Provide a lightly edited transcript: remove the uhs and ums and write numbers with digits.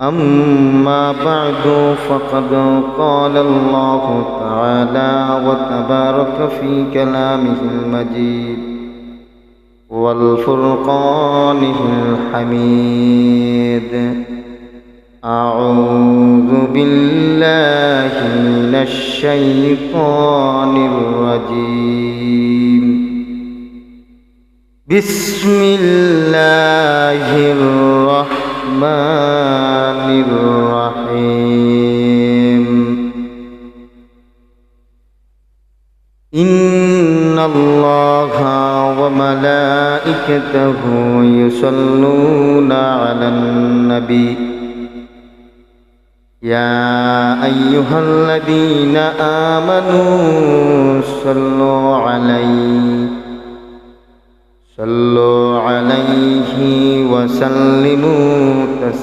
أما بعد فقد قال الله تعالى وتبارك في كلامه المجيد والفرقانه الحميد. أعوذ بالله من الشيطان الرجيم. بسم الله الرحمن الرحيم. إن الله وملائكته يصلون على النبي يا أيها الذين آمنوا صلوا عليه وسلموا تسليما.